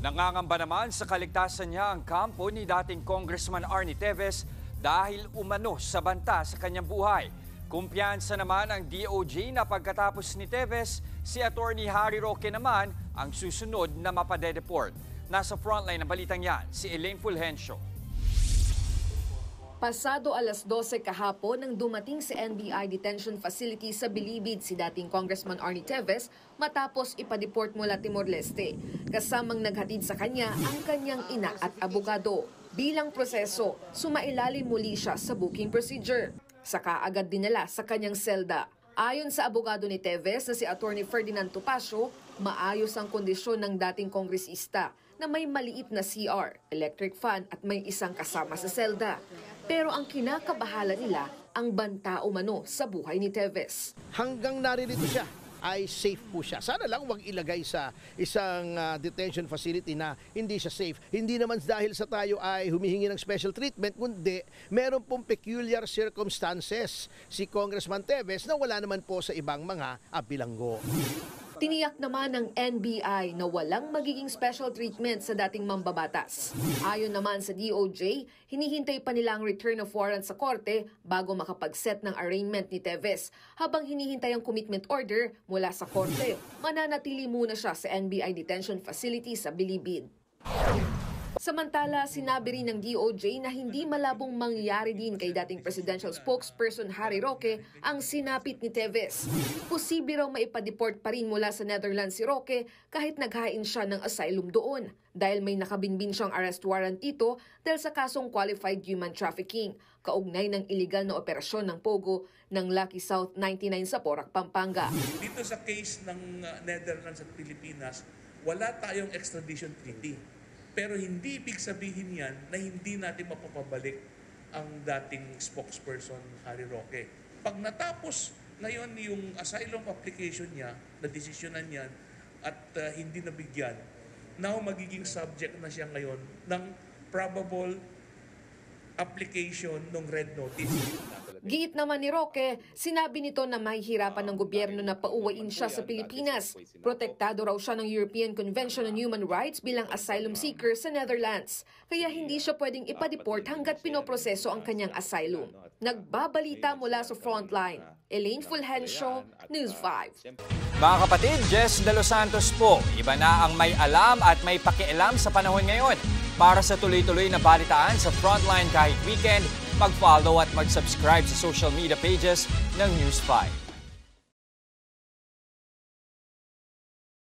Nangangamba naman sa kaligtasan niya ang kampo ni dating Congressman Arnie Teves dahil umano sa banta sa kanyang buhay. Kumpiyansa naman ang DOJ na pagkatapos ni Teves, si Attorney Harry Roque naman ang susunod na mapadedeport. Nasa frontline ng balitang yan, si Elaine Fulgencio. Pasado alas 12 kahapon nang dumating sa NBI detention facility sa Bilibid si dating Congressman Arnie Teves matapos ipadeport mula Timor-Leste. Kasamang naghatid sa kanya ang kanyang ina at abogado. Bilang proseso, sumailalim muli siya sa booking procedure. Saka agad dinala sa kanyang selda. Ayon sa abogado ni Teves na si Attorney Ferdinand Topacio, maayos ang kondisyon ng dating kongresista na may maliit na CR, electric fan at may isang kasama sa selda. Pero ang kinakabahala nila ang banta umano sa buhay ni Teves. Hanggang naririto siya ay safe po siya. Sana lang wag ilagay sa isang detention facility na hindi siya safe. Hindi naman dahil sa tayo ay humihingi ng special treatment, kundi meron pong peculiar circumstances si Congressman Teves na wala naman po sa ibang mga bilanggo. Tiniyak naman ng NBI na walang magiging special treatment sa dating mambabatas. Ayon naman sa DOJ, hinihintay pa nila ang return of warrant sa korte bago makapag-set ng arraignment ni Teves. Habang hinihintay ang commitment order mula sa korte, mananatili muna siya sa NBI detention facility sa Bilibid. Samantala, sinabi rin ng DOJ na hindi malabong mangyari din kay dating presidential spokesperson Harry Roque ang sinapit ni Teves. Posible raw maipadeport pa rin mula sa Netherlands si Roque kahit naghain siya ng asylum doon dahil may nakabinbin siyang arrest warrant dito dahil sa kasong qualified human trafficking, kaugnay ng iligal na operasyon ng Pogo ng Lucky South 99 sa Porac, Pampanga. Dito sa case ng Netherlands at Pilipinas, wala tayong extradition treaty. Pero hindi ibig sabihin yan na hindi natin mapapabalik ang dating spokesperson Harry Roque. Pag natapos ngayon yung asylum application niya, na desisyonan niyan at hindi nabigyan, now magiging subject na siya ngayon ng probable application ng red notice. Giit naman ni Roque, sinabi nito na mahihirapan ng gobyerno na pauwiin siya sa Pilipinas. Protektado raw siya ng European Convention on Human Rights bilang asylum seeker sa Netherlands. Kaya hindi siya pwedeng ipadeport hanggat pinoproseso ang kanyang asylum. Nagbabalita mula sa frontline. Elaine Fulgencio, News 5. Mga kapatid, Jess De Los Santos po. Iba na ang may alam at may pakialam sa panahon ngayon. Para sa tuloy-tuloy na balitaan sa Frontline kahit weekend, mag-follow at mag-subscribe sa social media pages ng News 5.